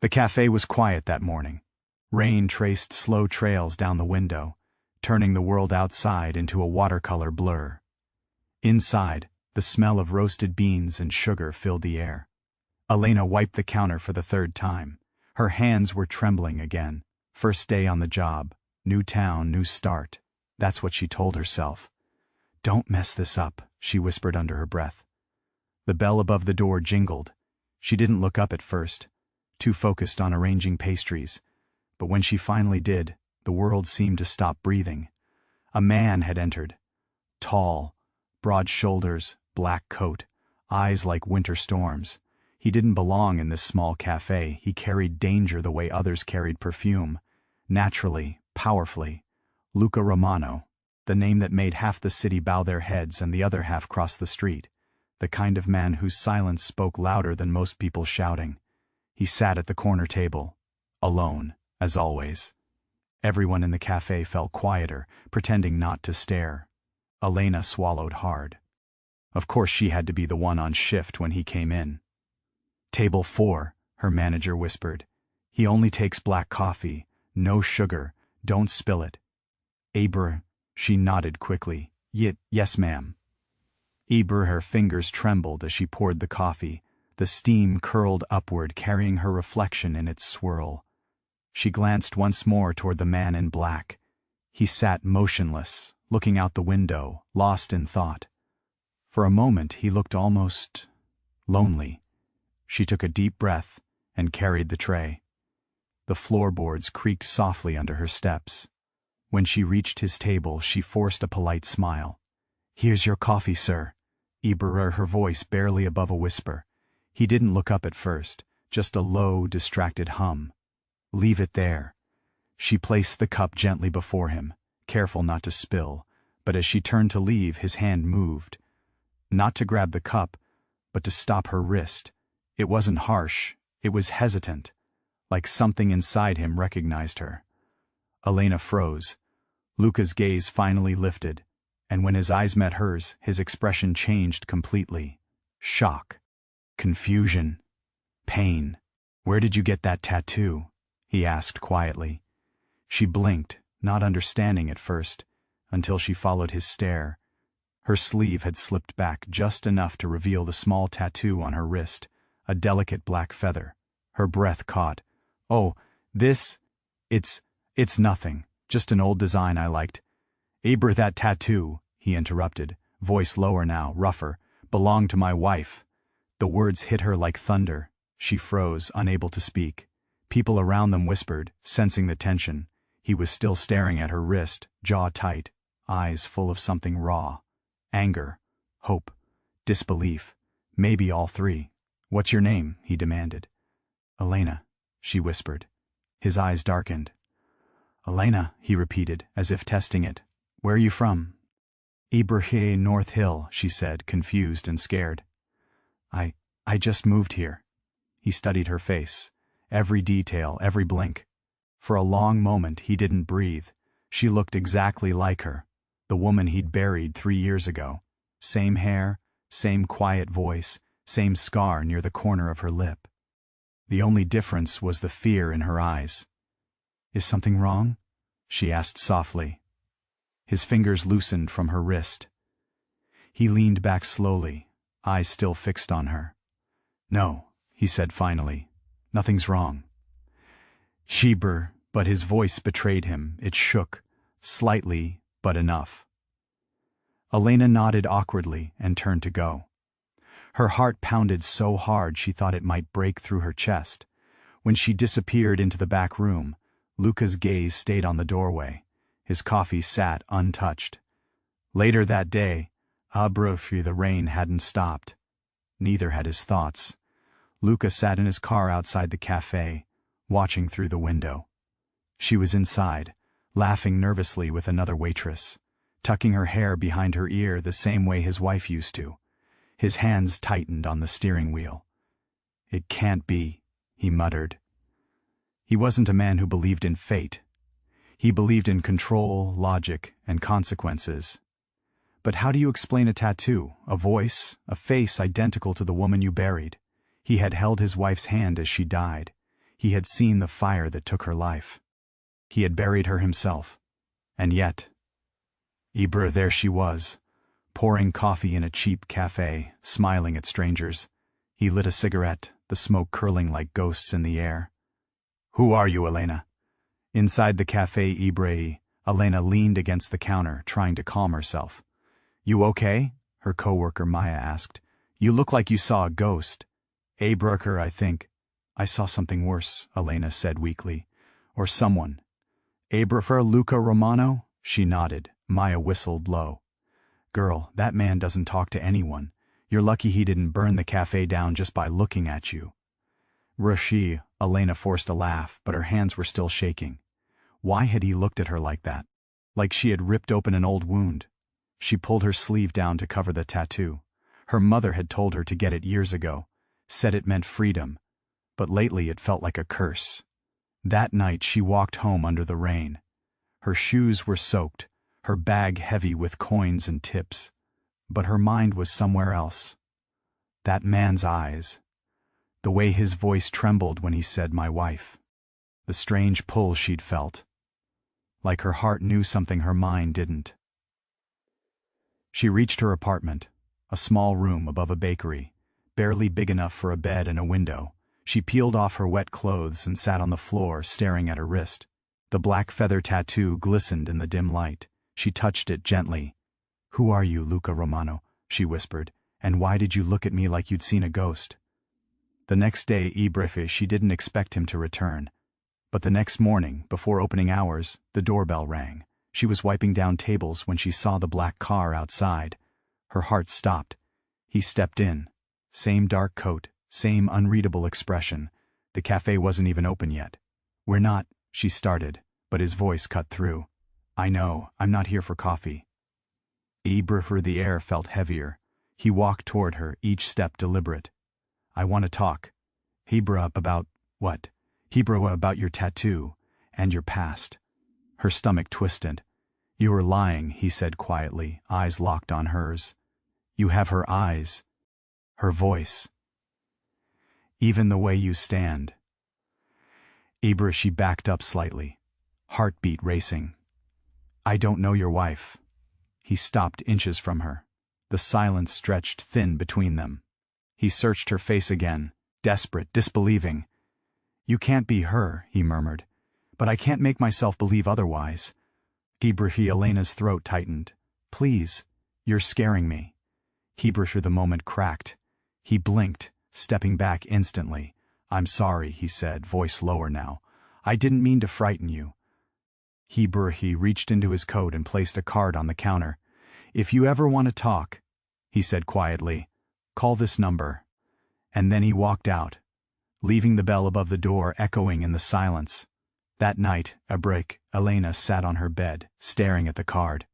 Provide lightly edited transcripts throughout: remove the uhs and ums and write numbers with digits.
The cafe was quiet that morning. Rain traced slow trails down the window, turning the world outside into a watercolor blur. Inside, the smell of roasted beans and sugar filled the air. Elena wiped the counter for the third time. Her hands were trembling again. First day on the job, new town, new start. That's what she told herself. "Don't mess this up," she whispered under her breath. The bell above the door jingled. She didn't look up at first, too focused on arranging pastries. But when she finally did, the world seemed to stop breathing. A man had entered. Tall, broad shoulders, black coat, eyes like winter storms. He didn't belong in this small cafe. He carried danger the way others carried perfume. Naturally, powerfully. Luca Romano, the name that made half the city bow their heads and the other half cross the street. The kind of man whose silence spoke louder than most people shouting. He sat at the corner table, alone, as always. Everyone in the cafe felt quieter, pretending not to stare. Elena swallowed hard. Of course she had to be the one on shift when he came in. "Table 4, her manager whispered. "He only takes black coffee, no sugar, don't spill it." "Eber," she nodded quickly. Yes, ma'am." Eber, her fingers trembled as she poured the coffee. The steam curled upward, carrying her reflection in its swirl. She glanced once more toward the man in black. He sat motionless, looking out the window, lost in thought. For a moment he looked almost lonely. She took a deep breath and carried the tray. The floorboards creaked softly under her steps. When she reached his table, she forced a polite smile. "Here's your coffee, sir." Eber, her voice barely above a whisper. He didn't look up at first, just a low, distracted hum. "Leave it there." She placed the cup gently before him, careful not to spill, but as she turned to leave, his hand moved. Not to grab the cup, but to stop her wrist. It wasn't harsh, it was hesitant, like something inside him recognized her. Elena froze. Luca's gaze finally lifted, and when his eyes met hers, his expression changed completely. Shock. Confusion. Pain. "Where did you get that tattoo?" he asked quietly. She blinked, not understanding at first, until she followed his stare. Her sleeve had slipped back just enough to reveal the small tattoo on her wrist, a delicate black feather. Her breath caught. "Oh, it's nothing, just an old design I liked." "Eber, that tattoo," he interrupted, voice lower now, rougher, "belonged to my wife." The words hit her like thunder. She froze, unable to speak. People around them whispered, sensing the tension. He was still staring at her wrist, jaw tight, eyes full of something raw. Anger, hope, disbelief, maybe all three. "What's your name?" he demanded. "Elena," she whispered. His eyes darkened. "Elena," he repeated, as if testing it. "Where are you from?" "Ibrahim, North Hill," she said, confused and scared. I just moved here." He studied her face, every detail, every blink. For a long moment he didn't breathe. She looked exactly like her, the woman he'd buried 3 years ago. Same hair, same quiet voice, same scar near the corner of her lip. The only difference was the fear in her eyes. "Is something wrong?" she asked softly. His fingers loosened from her wrist. He leaned back slowly, eyes still fixed on her. "No," he said finally. "Nothing's wrong." Sheber, but his voice betrayed him. It shook, slightly, but enough. Elena nodded awkwardly and turned to go. Her heart pounded so hard she thought it might break through her chest. When she disappeared into the back room, Luca's gaze stayed on the doorway. His coffee sat untouched. Later that day, the rain hadn't stopped. Neither had his thoughts. Luca sat in his car outside the cafe, watching through the window. She was inside, laughing nervously with another waitress, tucking her hair behind her ear the same way his wife used to. His hands tightened on the steering wheel. "It can't be," he muttered. He wasn't a man who believed in fate. He believed in control, logic, and consequences. But how do you explain a tattoo, a voice, a face identical to the woman you buried? He had held his wife's hand as she died. He had seen the fire that took her life. He had buried her himself. And yet, Ibra, there she was, pouring coffee in a cheap café, smiling at strangers. He lit a cigarette, the smoke curling like ghosts in the air. "Who are you, Elena?" Inside the café Ibra, Elena leaned against the counter, trying to calm herself. "You okay?" her coworker Maya asked. "You look like you saw a ghost." "A Brucker, I think." "I saw something worse," Elena said weakly. "Or someone." "A Brucker Luca Romano?" She nodded. Maya whistled low. "Girl, that man doesn't talk to anyone. You're lucky he didn't burn the cafe down just by looking at you." Rushi, Elena forced a laugh, but her hands were still shaking. Why had he looked at her like that? Like she had ripped open an old wound. She pulled her sleeve down to cover the tattoo. Her mother had told her to get it years ago, said it meant freedom, but lately it felt like a curse. That night she walked home under the rain. Her shoes were soaked, her bag heavy with coins and tips, but her mind was somewhere else. That man's eyes. The way his voice trembled when he said "my wife." The strange pull she'd felt. Like her heart knew something her mind didn't. She reached her apartment, a small room above a bakery, barely big enough for a bed and a window. She peeled off her wet clothes and sat on the floor, staring at her wrist. The black feather tattoo glistened in the dim light. She touched it gently. "Who are you, Luca Romano?" she whispered, "and why did you look at me like you'd seen a ghost?" The next day, she didn't expect him to return. But the next morning, before opening hours, the doorbell rang. She was wiping down tables when she saw the black car outside. Her heart stopped. He stepped in. Same dark coat, same unreadable expression. The cafe wasn't even open yet. "We're not," she started, but his voice cut through. "I know, I'm not here for coffee." The air felt heavier. He walked toward her, each step deliberate. "I want to talk." "Hebra, about what?" "Hebra, about your tattoo, and your past." Her stomach twisted. "You were lying," he said quietly, eyes locked on hers. "You have her eyes, her voice, even the way you stand." Ibra, she backed up slightly, heartbeat racing. "I don't know your wife." He stopped inches from her. The silence stretched thin between them. He searched her face again, desperate, disbelieving. "You can't be her," he murmured. "But I can't make myself believe otherwise." Elena's throat tightened. "Please, you're scaring me." The moment cracked. He blinked, stepping back instantly. "I'm sorry," he said, voice lower now. "I didn't mean to frighten you." He reached into his coat and placed a card on the counter. "If you ever want to talk," he said quietly, "call this number." And then he walked out, leaving the bell above the door echoing in the silence. That night, Elena sat on her bed, staring at the card.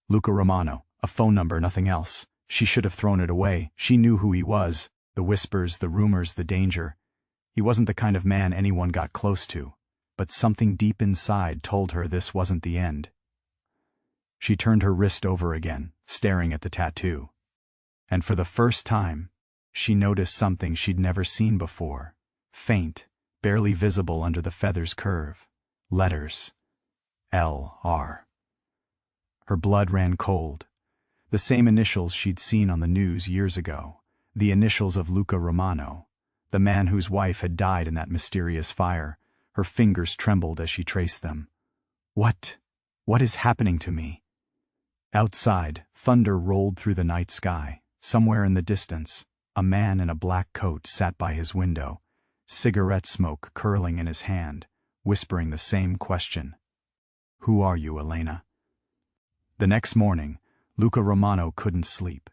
Luca Romano, a phone number, nothing else. She should have thrown it away. She knew who he was. The whispers, the rumors, the danger. He wasn't the kind of man anyone got close to. But something deep inside told her this wasn't the end. She turned her wrist over again, staring at the tattoo. And for the first time, she noticed something she'd never seen before. Faint, barely visible under the feather's curve. Letters. L.R. Her blood ran cold. The same initials she'd seen on the news years ago. The initials of Luca Romano, the man whose wife had died in that mysterious fire. Her fingers trembled as she traced them. What is happening to me? Outside, thunder rolled through the night sky. Somewhere in the distance, a man in a black coat sat by his window, cigarette smoke curling in his hand, whispering the same question. "Who are you, Elena?" The next morning, Luca Romano couldn't sleep.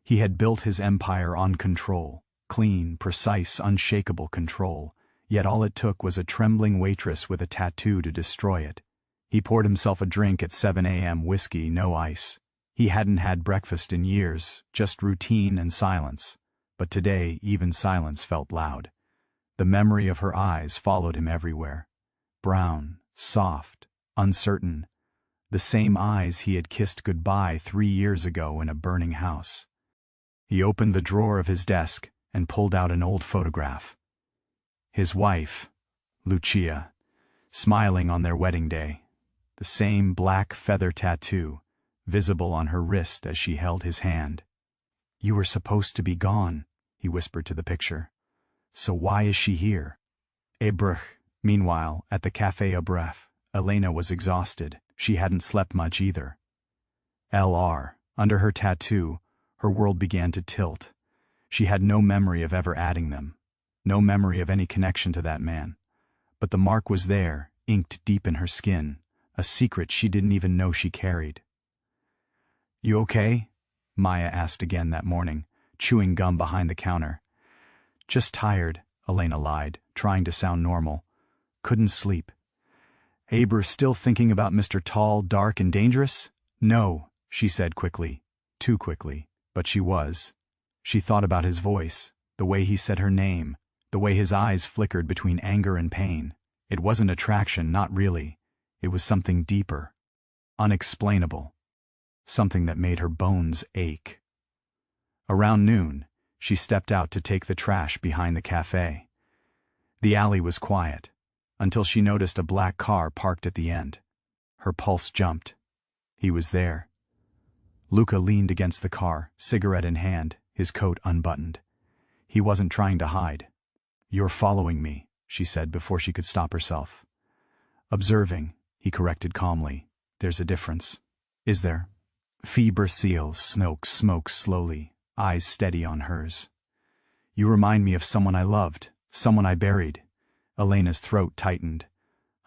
He had built his empire on control, clean, precise, unshakable control, yet all it took was a trembling waitress with a tattoo to destroy it. He poured himself a drink at 7 a.m., whiskey, no ice. He hadn't had breakfast in years, just routine and silence. But today, even silence felt loud. The memory of her eyes followed him everywhere. Brown, soft, uncertain. The same eyes he had kissed goodbye 3 years ago in a burning house. He opened the drawer of his desk and pulled out an old photograph. His wife, Lucia, smiling on their wedding day, the same black feather tattoo visible on her wrist as she held his hand. "You were supposed to be gone," he whispered to the picture. "So why is she here?" Meanwhile, at the café Bref, Elena was exhausted. She hadn't slept much either. Under her tattoo, her world began to tilt. She had no memory of ever adding them, no memory of any connection to that man. But the mark was there, inked deep in her skin, a secret she didn't even know she carried. "You okay?" Maya asked again that morning, chewing gum behind the counter. "Just tired," Elena lied, trying to sound normal. "Couldn't sleep." Still thinking about Mr. Tall, dark, and dangerous?" "No," she said quickly. Too quickly, but she was. She thought about his voice, the way he said her name, the way his eyes flickered between anger and pain. It wasn't attraction, not really. It was something deeper, unexplainable, something that made her bones ache. Around noon, she stepped out to take the trash behind the cafe. The alley was quiet, until she noticed a black car parked at the end. Her pulse jumped. He was there. Luca leaned against the car, cigarette in hand, his coat unbuttoned. He wasn't trying to hide. "You're following me," she said before she could stop herself. "Observing," he corrected calmly. "There's a difference." "Is there?" Brasil's smokes slowly, eyes steady on hers. "You remind me of someone I loved, someone I buried." Elena's throat tightened.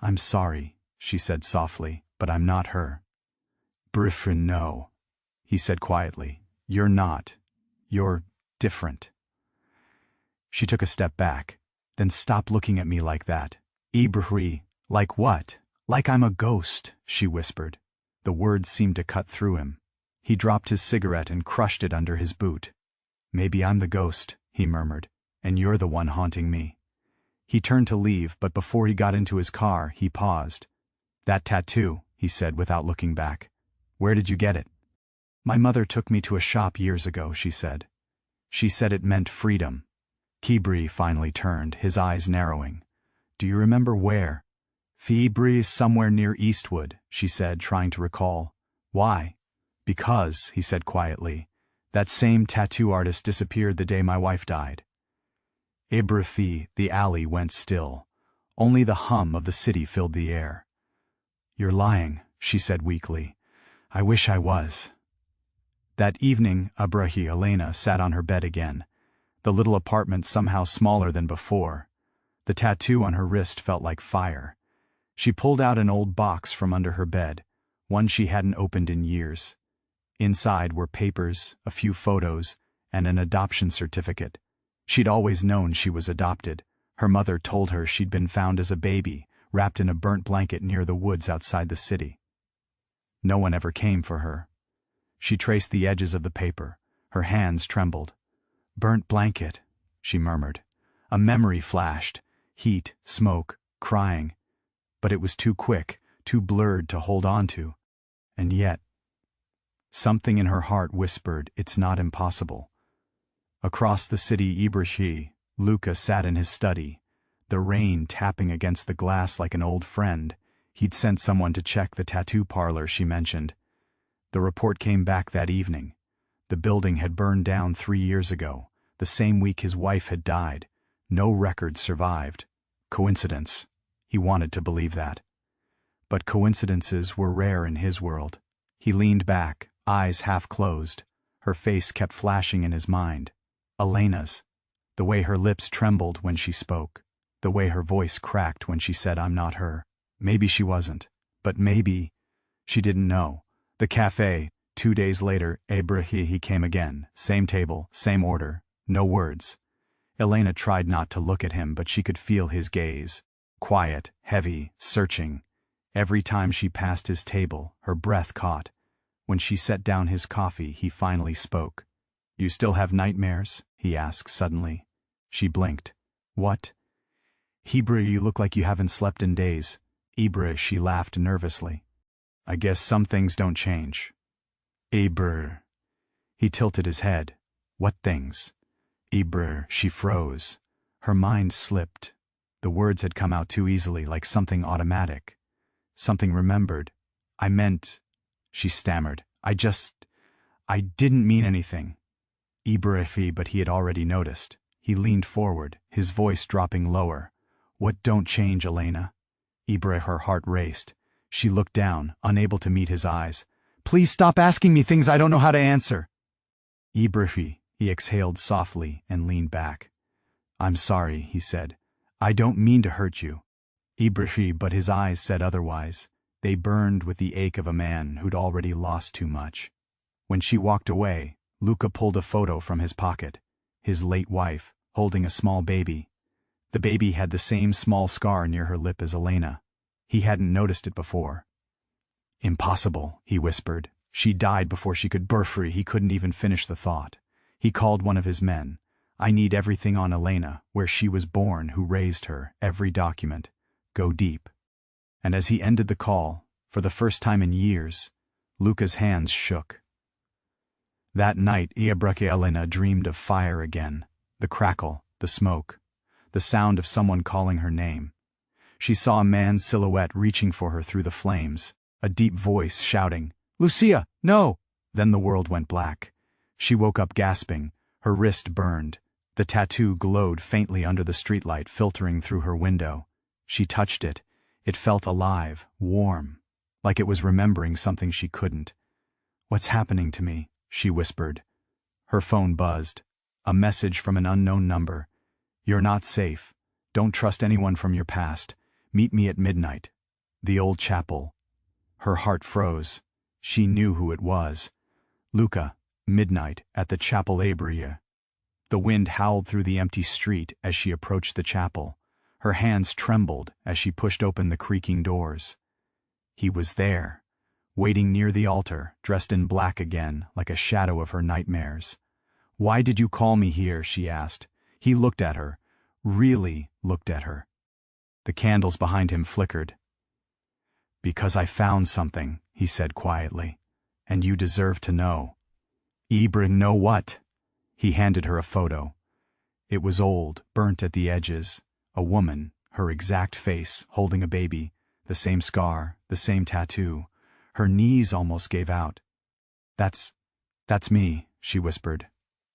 "I'm sorry," she said softly, "but I'm not her." No," he said quietly. "You're not. You're different." She took a step back. "Then stop looking at me like that." "Like what?" "Like I'm a ghost," she whispered. The words seemed to cut through him. He dropped his cigarette and crushed it under his boot. "Maybe I'm the ghost," he murmured, "and you're the one haunting me." He turned to leave, but before he got into his car, he paused. "That tattoo," he said without looking back. "Where did you get it?" "My mother took me to a shop years ago," she said. "She said it meant freedom." Kibri finally turned, his eyes narrowing. "Do you remember where?" "Somewhere near Eastwood," she said, trying to recall. "Why?" "Because," he said quietly, "that same tattoo artist disappeared the day my wife died." The alley went still. Only the hum of the city filled the air. "You're lying," she said weakly. "I wish I was." That evening, Elena sat on her bed again, the little apartment somehow smaller than before. The tattoo on her wrist felt like fire. She pulled out an old box from under her bed, one she hadn't opened in years. Inside were papers, a few photos, and an adoption certificate. She'd always known she was adopted. Her mother told her she'd been found as a baby, wrapped in a burnt blanket near the woods outside the city. No one ever came for her. She traced the edges of the paper. Her hands trembled. "Burnt blanket," she murmured. A memory flashed. Heat, smoke, crying. But it was too quick, too blurred to hold on to. And yet, something in her heart whispered, it's not impossible. Across the city Luca sat in his study, the rain tapping against the glass like an old friend. He'd sent someone to check the tattoo parlor she mentioned. The report came back that evening. The building had burned down 3 years ago, the same week his wife had died. No records survived. Coincidence. He wanted to believe that. But coincidences were rare in his world. He leaned back, eyes half closed. Her face kept flashing in his mind. Elena's. The way her lips trembled when she spoke. The way her voice cracked when she said, "I'm not her." Maybe she wasn't. But maybe. She didn't know. The cafe. 2 days later, he came again. Same table, same order. No words. Elena tried not to look at him, but she could feel his gaze. Quiet, heavy, searching. Every time she passed his table, her breath caught. When she set down his coffee, he finally spoke. "You still have nightmares?" he asked suddenly. She blinked. "What?" "You look like you haven't slept in days." She laughed nervously. "I guess some things don't change." He tilted his head. "What things?" She froze. Her mind slipped. The words had come out too easily, like something automatic. Something remembered. I meant, she stammered. I didn't mean anything. Ibrahim, but he had already noticed. He leaned forward, his voice dropping lower. What don't change, Elena? Ibrahim, her heart raced. She looked down, unable to meet his eyes. Please stop asking me things I don't know how to answer. Ibrahim, he exhaled softly and leaned back. I'm sorry, he said. I don't mean to hurt you. Ibrahim, but his eyes said otherwise. They burned with the ache of a man who'd already lost too much. When she walked away, Luca pulled a photo from his pocket. His late wife, holding a small baby. The baby had the same small scar near her lip as Elena. He hadn't noticed it before. Impossible, he whispered. She died before she could birth. He couldn't even finish the thought. He called one of his men. I need everything on Elena, where she was born, who raised her, every document. Go deep. And as he ended the call, for the first time in years, Luca's hands shook. That night, Elena dreamed of fire again. The crackle, the smoke, the sound of someone calling her name. She saw a man's silhouette reaching for her through the flames, a deep voice shouting, Lucia, no! Then the world went black. She woke up gasping, her wrist burned. The tattoo glowed faintly under the streetlight filtering through her window. She touched it. It felt alive, warm, like it was remembering something she couldn't. What's happening to me? She whispered. Her phone buzzed. A message from an unknown number. You're not safe. Don't trust anyone from your past. Meet me at midnight. The old chapel. Her heart froze. She knew who it was. Luca, midnight, at the chapel Abria. The wind howled through the empty street as she approached the chapel. Her hands trembled as she pushed open the creaking doors. He was there, waiting near the altar, dressed in black again, like a shadow of her nightmares. Why did you call me here? She asked. He looked at her, really looked at her. The candles behind him flickered. Because I found something, he said quietly, and you deserve to know. Ibrahim, know what? He handed her a photo. It was old, burnt at the edges. A woman, her exact face, holding a baby, the same scar, the same tattoo. Her knees almost gave out. That's me, she whispered.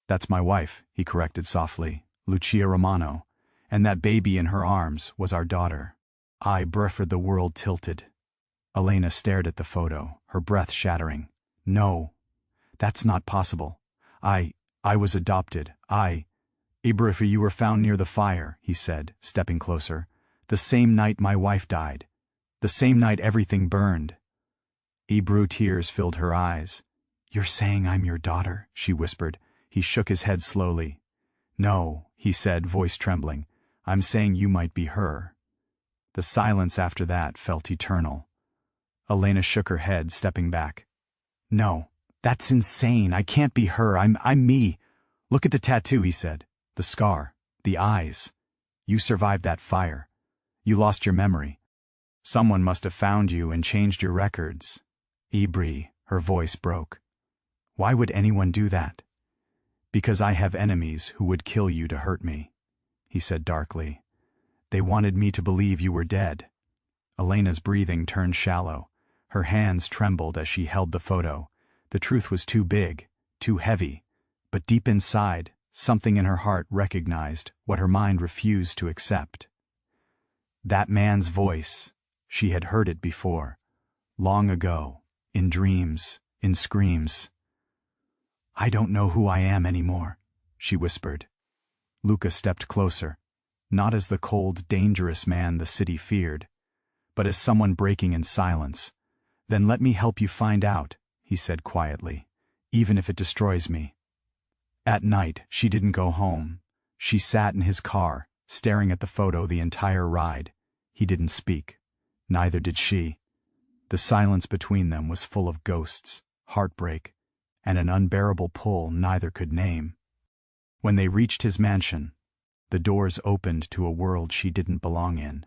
That's my wife, he corrected softly, Lucia Romano. And that baby in her arms was our daughter. The world tilted. Elena stared at the photo, her breath shattering. No, that's not possible. I was adopted. Ibrahim, you were found near the fire, he said, stepping closer. The same night my wife died. The same night everything burned. Ibrahim, tears filled her eyes. You're saying I'm your daughter? She whispered. He shook his head slowly. No, he said, voice trembling. I'm saying you might be her. The silence after that felt eternal. Elena shook her head, stepping back. No, that's insane. I can't be her. I'm me. Look at the tattoo, he said. The scar, the eyes. You survived that fire. You lost your memory. Someone must have found you and changed your records. Ibrahim, her voice broke. Why would anyone do that? Because I have enemies who would kill you to hurt me, he said darkly. They wanted me to believe you were dead. Elena's breathing turned shallow. Her hands trembled as she held the photo. The truth was too big, too heavy, but deep inside, something in her heart recognized what her mind refused to accept. That man's voice, she had heard it before, long ago, in dreams, in screams. I don't know who I am anymore, she whispered. Luca stepped closer, not as the cold, dangerous man the city feared, but as someone breaking in silence. Then let me help you find out, he said quietly, even if it destroys me. At night, she didn't go home. She sat in his car, staring at the photo the entire ride. He didn't speak. Neither did she. The silence between them was full of ghosts, heartbreak, and an unbearable pull neither could name. When they reached his mansion, the doors opened to a world she didn't belong in.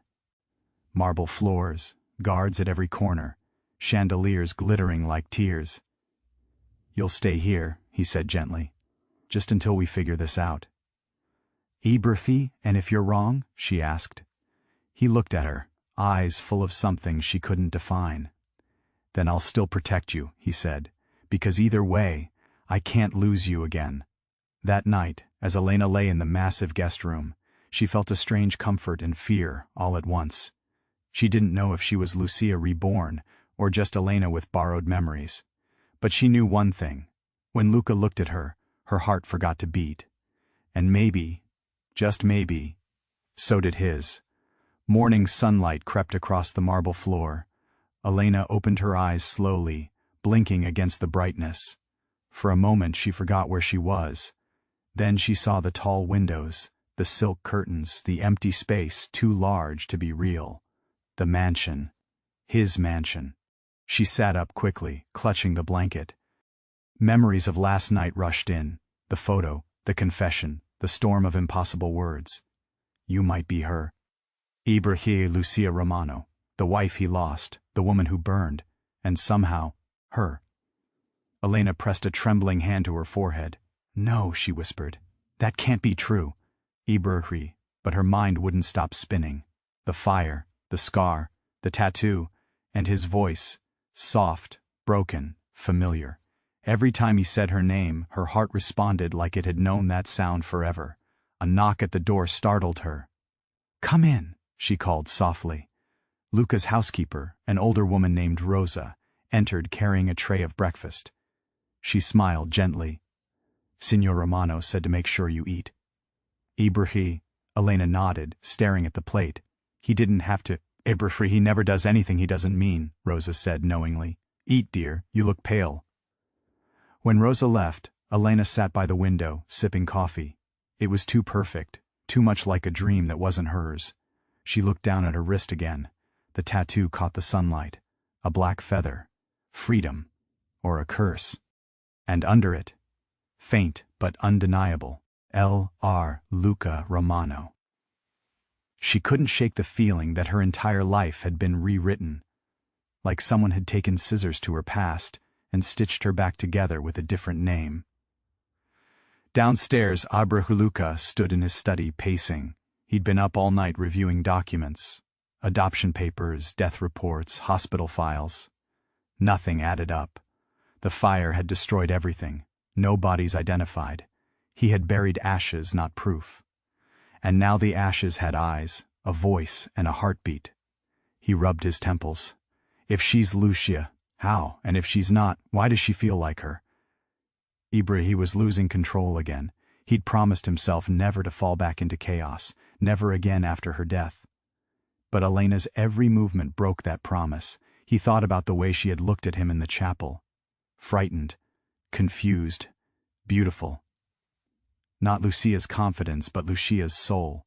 Marble floors, guards at every corner, chandeliers glittering like tears. You'll stay here, he said gently, just until we figure this out. Ibrahim, and if you're wrong? She asked. He looked at her, eyes full of something she couldn't define. "Then I'll still protect you," he said, "because either way, I can't lose you again." That night, as Elena lay in the massive guest room, she felt a strange comfort and fear all at once. She didn't know if she was Lucia reborn or just Elena with borrowed memories. But she knew one thing. When Luca looked at her, her heart forgot to beat. And maybe, just maybe, so did his. Morning sunlight crept across the marble floor. Elena opened her eyes slowly, blinking against the brightness. For a moment she forgot where she was. Then she saw the tall windows, the silk curtains, the empty space too large to be real. The mansion. His mansion. She sat up quickly, clutching the blanket. Memories of last night rushed in. The photo, the confession, the storm of impossible words. You might be her. Ibrahim Lucia Romano, the wife he lost, the woman who burned, and somehow, her. Elena pressed a trembling hand to her forehead. "No," she whispered. "That can't be true." Ibrahim, but her mind wouldn't stop spinning. The fire, the scar, the tattoo, and his voice, soft, broken, familiar. Every time he said her name, her heart responded like it had known that sound forever. A knock at the door startled her. "Come in," she called softly. Luca's housekeeper, an older woman named Rosa, entered carrying a tray of breakfast. She smiled gently. "Signor Romano said to make sure you eat." Ibrahim, Elena nodded, staring at the plate. "He didn't have to." "Ibrahim, he never does anything he doesn't mean," Rosa said knowingly. "Eat, dear, you look pale." When Rosa left, Elena sat by the window, sipping coffee. It was too perfect, too much like a dream that wasn't hers. She looked down at her wrist again. The tattoo caught the sunlight. A black feather. Freedom. Or a curse. And under it, faint but undeniable, L.R. Luca Romano. She couldn't shake the feeling that her entire life had been rewritten. Like someone had taken scissors to her past and stitched her back together with a different name. Downstairs, Ibrahim Luca stood in his study pacing. He'd been up all night reviewing documents. Adoption papers, death reports, hospital files. Nothing added up. The fire had destroyed everything. No bodies identified. He had buried ashes, not proof. And now the ashes had eyes, a voice, and a heartbeat. He rubbed his temples. If she's Lucia, how? And if she's not, why does she feel like her? Ibrahim was losing control again. He'd promised himself never to fall back into chaos, never again after her death. But Elena's every movement broke that promise. He thought about the way she had looked at him in the chapel. Frightened, confused, beautiful. Not Lucia's confidence, but Lucia's soul.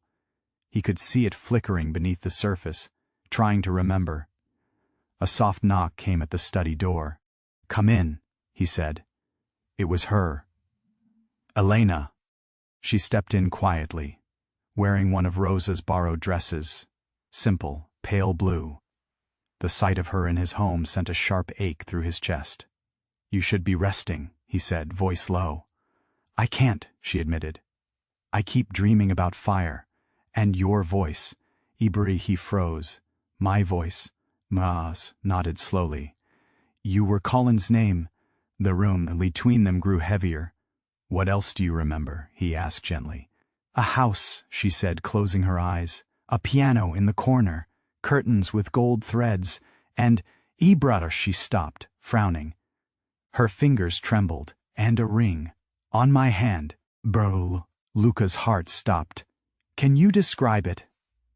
He could see it flickering beneath the surface, trying to remember. A soft knock came at the study door. "Come in," he said. It was her. Elena. She stepped in quietly, wearing one of Rosa's borrowed dresses, simple, pale blue. The sight of her in his home sent a sharp ache through his chest. "You should be resting," he said, voice low. "I can't," she admitted. "I keep dreaming about fire. And your voice." Ibrahim, he froze. "My voice." Maaz nodded slowly. "You were Colin's name." The room between them grew heavier. "What else do you remember?" he asked gently. "A house," she said, closing her eyes. "A piano in the corner. Curtains with gold threads. And Ibrahim," she stopped, frowning. Her fingers trembled. "And a ring. On my hand." Bro. Luca's heart stopped. "Can you describe it?"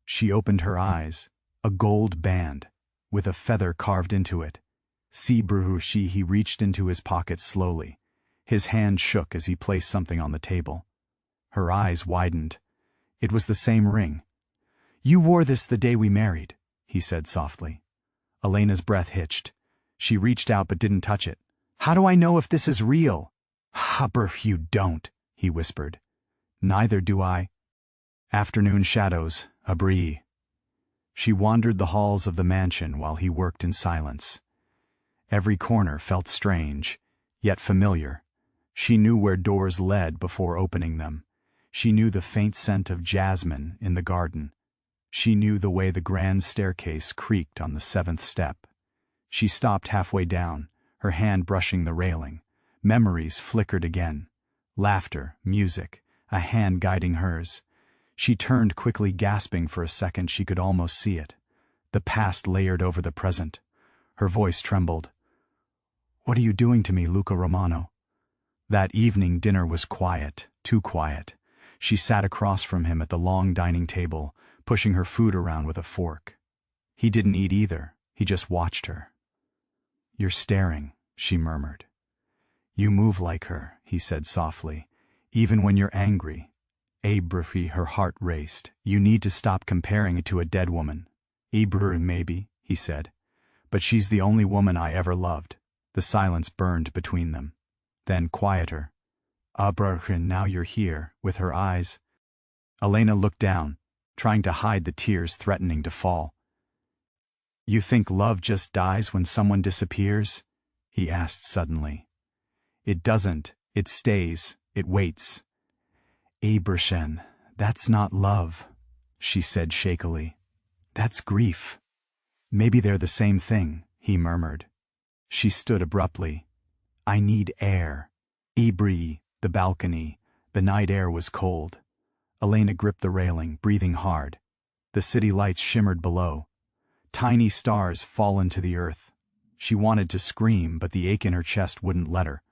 She opened her eyes. A gold band, with a feather carved into it. See Bruhushi, he reached into his pocket slowly. His hand shook as he placed something on the table. Her eyes widened. It was the same ring. "You wore this the day we married," he said softly. Elena's breath hitched. She reached out but didn't touch it. "How do I know if this is real?" "Hubberf, you don't," he whispered. "Neither do I." Afternoon shadows, a brie. She wandered the halls of the mansion while he worked in silence. Every corner felt strange, yet familiar. She knew where doors led before opening them. She knew the faint scent of jasmine in the garden. She knew the way the grand staircase creaked on the 7th step. She stopped halfway down, her hand brushing the railing. Memories flickered again. Laughter, music, a hand guiding hers. She turned quickly, gasping for a second. She could almost see it. The past layered over the present. Her voice trembled. "What are you doing to me, Luca Romano?" That evening dinner was quiet, too quiet. She sat across from him at the long dining table, pushing her food around with a fork. He didn't eat either. He just watched her. "You're staring," she murmured. "You move like her," he said softly, "even when you're angry." Abraham, her heart raced. "You need to stop comparing it to a dead woman." "Abraham, maybe," he said. "But she's the only woman I ever loved." The silence burned between them. Then quieter. "Abraham, now you're here," with her eyes. Elena looked down, trying to hide the tears threatening to fall. "You think love just dies when someone disappears?" he asked suddenly. "It doesn't. It stays. It waits." "Abraham, that's not love," she said shakily. "That's grief." "Maybe they're the same thing," he murmured. She stood abruptly. "I need air." Abri, the balcony. The night air was cold. Elena gripped the railing, breathing hard. The city lights shimmered below. Tiny stars fallen to the earth. She wanted to scream, but the ache in her chest wouldn't let her.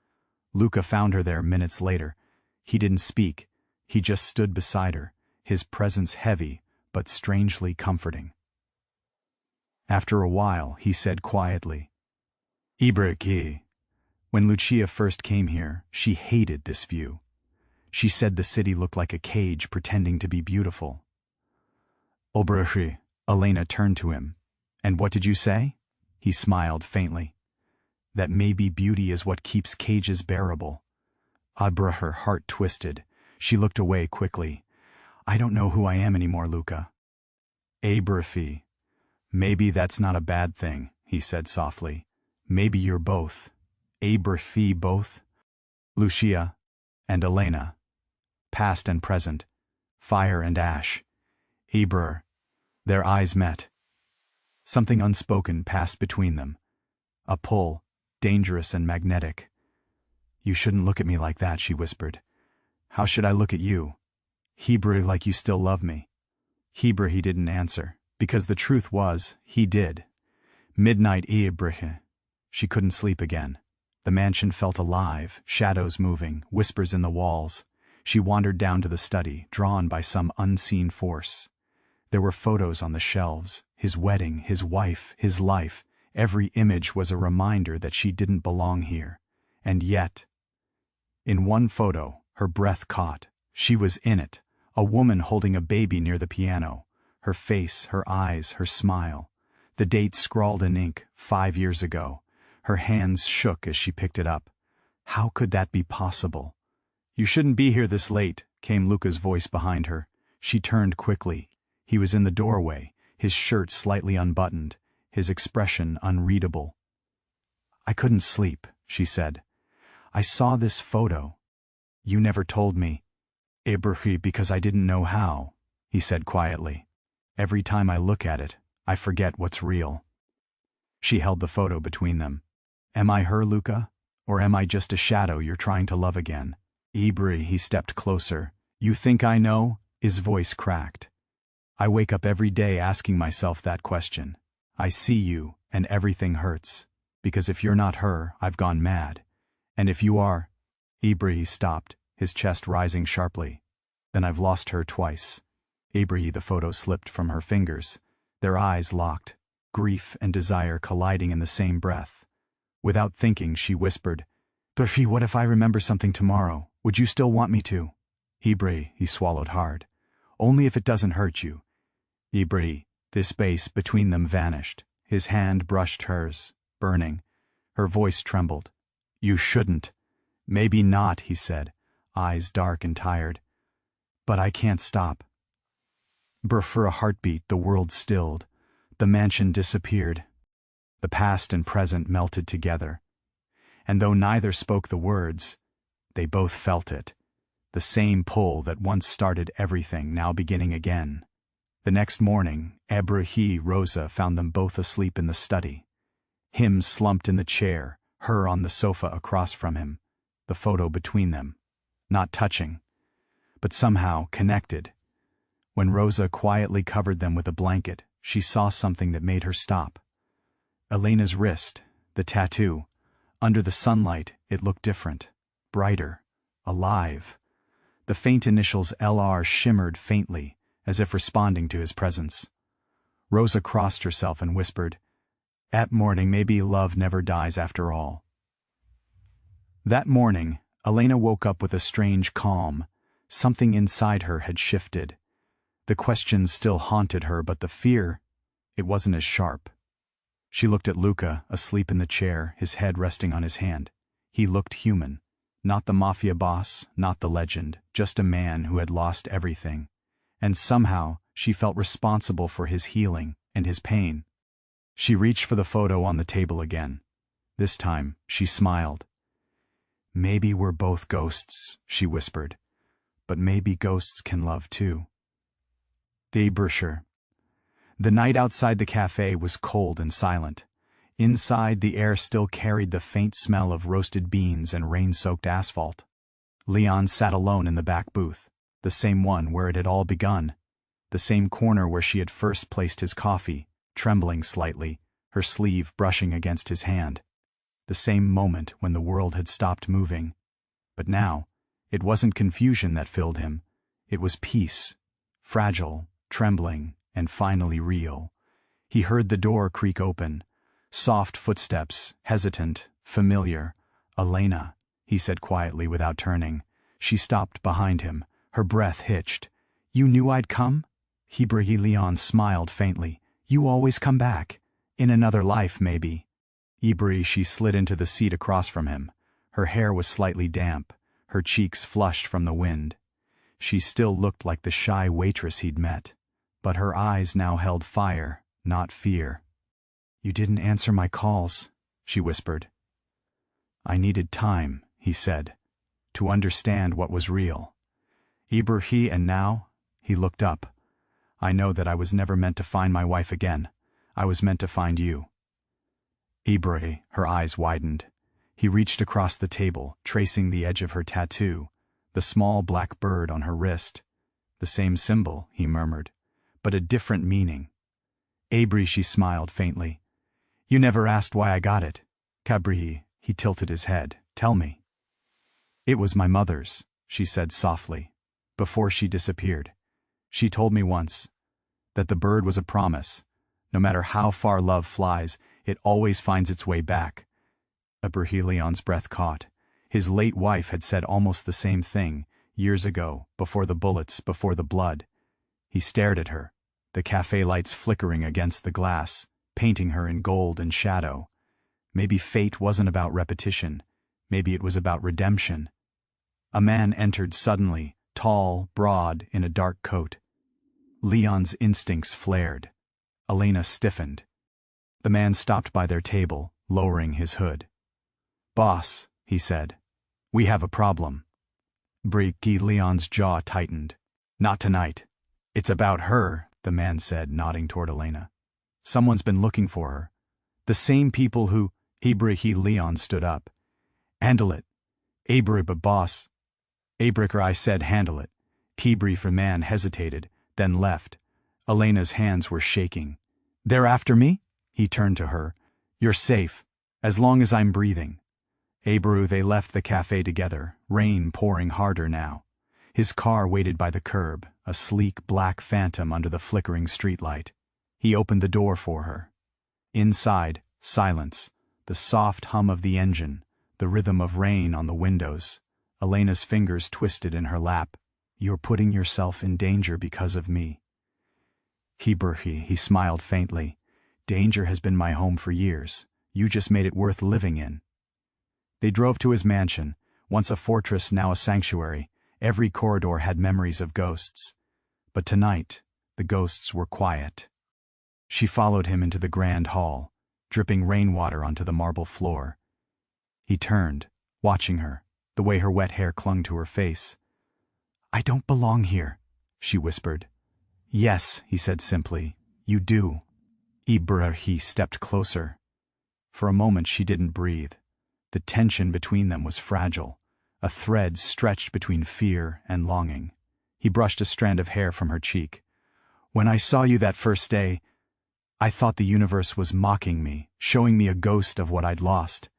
Luca found her there minutes later. He didn't speak. He just stood beside her, his presence heavy, but strangely comforting. After a while, he said quietly, "Ibrahim, when Lucia first came here, she hated this view. She said the city looked like a cage pretending to be beautiful." "Ibrahim," Elena turned to him. "And what did you say?" He smiled faintly. "That maybe beauty is what keeps cages bearable." Her heart twisted. She looked away quickly. "I don't know who I am anymore, Luca." "Abraham, maybe that's not a bad thing," he said softly. "Maybe you're both. Abraham, both. Lucia and Elena. Past and present. Fire and ash. Abra." Their eyes met. Something unspoken passed between them. A pull, dangerous and magnetic. "You shouldn't look at me like that," she whispered. "How should I look at you? Hebrew, like you still love me." Hebrew, he didn't answer, because the truth was, he did. Midnight Ibrahim. She couldn't sleep again. The mansion felt alive, shadows moving, whispers in the walls. She wandered down to the study, drawn by some unseen force. There were photos on the shelves, his wedding, his wife, his life. Every image was a reminder that she didn't belong here. And yet, in one photo, her breath caught. She was in it, a woman holding a baby near the piano. Her face, her eyes, her smile. The date scrawled in ink, 5 years ago. Her hands shook as she picked it up. How could that be possible? "You shouldn't be here this late," came Luca's voice behind her. She turned quickly. He was in the doorway, his shirt slightly unbuttoned, his expression unreadable. "I couldn't sleep," she said. "I saw this photo. You never told me." "Ibrahim, because I didn't know how," he said quietly. "Every time I look at it, I forget what's real." She held the photo between them. "Am I her, Luca? Or am I just a shadow you're trying to love again?" "Ibrahim," he stepped closer. "You think I know?" His voice cracked. "I wake up every day asking myself that question. I see you, and everything hurts. Because if you're not her, I've gone mad. And if you are—" Ibrahim stopped, his chest rising sharply. "Then I've lost her twice." Ibrahim, the photo slipped from her fingers. Their eyes locked, grief and desire colliding in the same breath. Without thinking, she whispered, "Ibrahim, what if I remember something tomorrow? Would you still want me to?" "Ibrahim," he swallowed hard. "Only if it doesn't hurt you." "Ibrahim." The space between them vanished. His hand brushed hers, burning. Her voice trembled. "You shouldn't." "Maybe not," he said, eyes dark and tired. "But I can't stop." For a heartbeat, the world stilled. The mansion disappeared. The past and present melted together. And though neither spoke the words, they both felt it. The same pull that once started everything, now beginning again. The next morning, Ebrahim Rosa found them both asleep in the study. Him slumped in the chair, her on the sofa across from him, the photo between them, not touching, but somehow connected. When Rosa quietly covered them with a blanket, she saw something that made her stop. Elena's wrist, the tattoo. Under the sunlight, it looked different, brighter, alive. The faint initials LR shimmered faintly, as if responding to his presence. Rosa crossed herself and whispered, "At morning, maybe love never dies after all." That morning, Elena woke up with a strange calm. Something inside her had shifted. The questions still haunted her, but the fear, it wasn't as sharp. She looked at Luca, asleep in the chair, his head resting on his hand. He looked human. Not the Mafia boss, not the legend, just a man who had lost everything. And somehow, she felt responsible for his healing and his pain. She reached for the photo on the table again. This time, she smiled. "Maybe we're both ghosts," she whispered. "But maybe ghosts can love too." The night outside the cafe was cold and silent. Inside, the air still carried the faint smell of roasted beans and rain-soaked asphalt. Leon sat alone in the back booth, the same one where it had all begun, the same corner where she had first placed his coffee, trembling slightly, her sleeve brushing against his hand. The same moment when the world had stopped moving. But now, it wasn't confusion that filled him. It was peace, fragile, trembling, and finally real. He heard the door creak open. Soft footsteps, hesitant, familiar. "Elena," he said quietly without turning. She stopped behind him, her breath hitched. "You knew I'd come?" Leon smiled faintly. "You always come back. In another life, maybe." She slid into the seat across from him. Her hair was slightly damp, her cheeks flushed from the wind. She still looked like the shy waitress he'd met, but her eyes now held fire, not fear. "You didn't answer my calls," she whispered. "I needed time," he said, "to understand what was real. And now," he looked up, "I know that I was never meant to find my wife again. I was meant to find you." Her eyes widened. He reached across the table, tracing the edge of her tattoo, the small black bird on her wrist. "The same symbol," he murmured, "but a different meaning." She smiled faintly. "You never asked why I got it." He tilted his head. "Tell me." "It was my mother's," she said softly, before she disappeared. "She told me once that the bird was a promise. No matter how far love flies, it always finds its way back." Leon's breath caught. His late wife had said almost the same thing, years ago, before the bullets, before the blood. He stared at her, the cafe lights flickering against the glass, painting her in gold and shadow. Maybe fate wasn't about repetition. Maybe it was about redemption. A man entered suddenly, tall, broad, in a dark coat. Leon's instincts flared. Elena stiffened. The man stopped by their table, lowering his hood. "Boss," he said, "we have a problem." Leon's jaw tightened. "Not tonight." "It's about her," the man said, nodding toward Elena. "Someone's been looking for her. The same people who—" Leon stood up. "Handle it." "But boss." I said handle it." The man hesitated, then left. Elena's hands were shaking. "They're after me?" He turned to her. "You're safe, as long as I'm breathing." They left the cafe together, rain pouring harder now. His car waited by the curb, a sleek black phantom under the flickering streetlight. He opened the door for her. Inside, silence, the soft hum of the engine, the rhythm of rain on the windows. Elena's fingers twisted in her lap. "You're putting yourself in danger because of me." He smiled faintly. "Danger has been my home for years. You just made it worth living in." They drove to his mansion, once a fortress, now a sanctuary. Every corridor had memories of ghosts. But tonight, the ghosts were quiet. She followed him into the grand hall, dripping rainwater onto the marble floor. He turned, watching her, the way her wet hair clung to her face. "I don't belong here," she whispered. Yes, he said simply. You do. Ibrahim stepped closer. For a moment she didn't breathe. The tension between them was fragile, a thread stretched between fear and longing. He brushed a strand of hair from her cheek. When I saw you that first day, I thought the universe was mocking me, showing me a ghost of what I'd lost.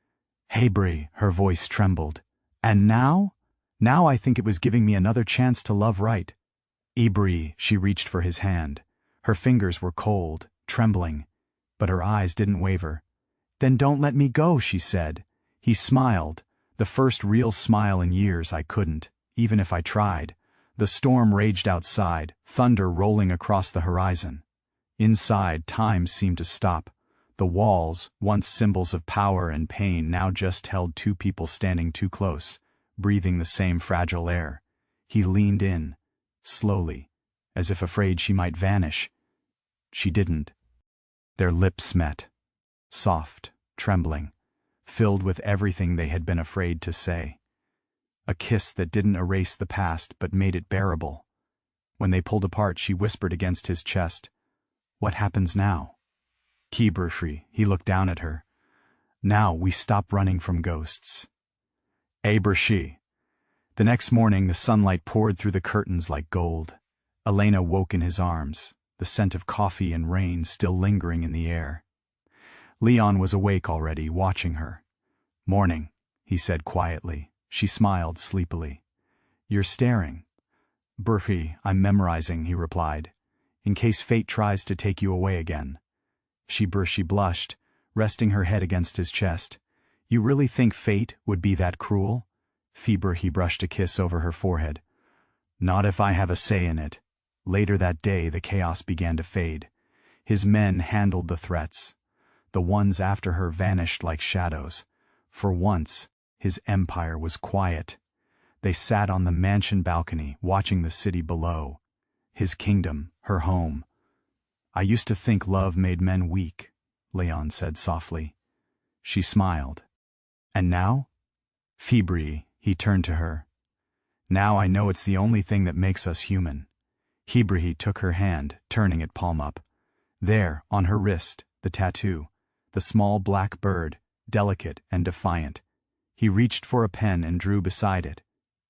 Hey, Bree, her voice trembled. And now? Now I think it was giving me another chance to love right. Bree, she reached for his hand. Her fingers were cold, trembling, but her eyes didn't waver. Then don't let me go, she said. He smiled, the first real smile in years. I couldn't, even if I tried. The storm raged outside, thunder rolling across the horizon. Inside, time seemed to stop. The walls, once symbols of power and pain, now just held two people standing too close, breathing the same fragile air. He leaned in, slowly, as if afraid she might vanish. She didn't. Their lips met, soft, trembling, filled with everything they had been afraid to say. A kiss that didn't erase the past but made it bearable. When they pulled apart, she whispered against his chest, "What happens now?" Kibrishri, he looked down at her. "Now we stop running from ghosts." Abrishi. The next morning the sunlight poured through the curtains like gold. Elena woke in his arms, the scent of coffee and rain still lingering in the air. Leon was awake already, watching her. "Morning," he said quietly. She smiled sleepily. "You're staring." "Burfi, I'm memorizing," he replied, "in case fate tries to take you away again." She blushed, resting her head against his chest. "You really think fate would be that cruel?" He brushed a kiss over her forehead. "Not if I have a say in it." Later that day the chaos began to fade. His men handled the threats. The ones after her vanished like shadows. For once, his empire was quiet. They sat on the mansion balcony, watching the city below. His kingdom, her home. "I used to think love made men weak," Leon said softly. She smiled. "And now?" Fibri, he turned to her. "Now I know it's the only thing that makes us human." Hibrahi took her hand, turning it palm up. There, on her wrist, the tattoo, the small black bird, delicate and defiant. He reached for a pen and drew beside it.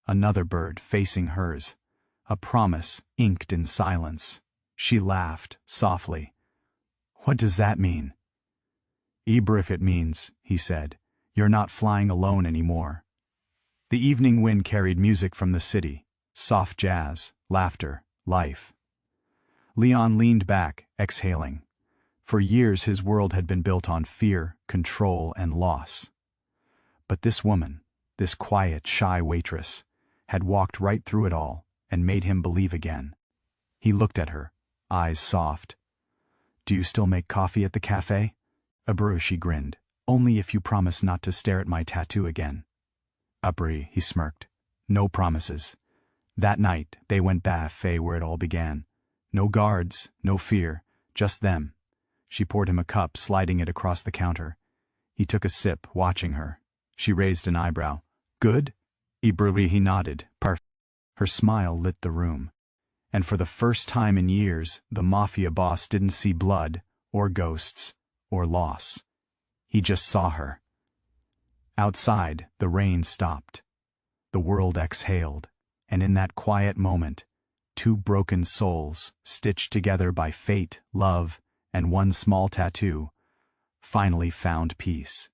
Another bird facing hers. A promise inked in silence. She laughed, softly. "What does that mean?" "If it means," he said, "you're not flying alone anymore." The evening wind carried music from the city. Soft jazz, laughter, life. Leon leaned back, exhaling. For years his world had been built on fear, control, and loss. But this woman, this quiet, shy waitress, had walked right through it all and made him believe again. He looked at her, eyes soft. "Do you still make coffee at the café?" She grinned. "Only if you promise not to stare at my tattoo again." "Abri," he smirked. "No promises." That night, they went back where it all began. No guards, no fear, just them. She poured him a cup, sliding it across the counter. He took a sip, watching her. She raised an eyebrow. "Good?" He nodded. "Perfect." Her smile lit the room. And for the first time in years, the Mafia boss didn't see blood, or ghosts, or loss. He just saw her. Outside, the rain stopped. The world exhaled, and in that quiet moment, two broken souls, stitched together by fate, love, and one small tattoo, finally found peace.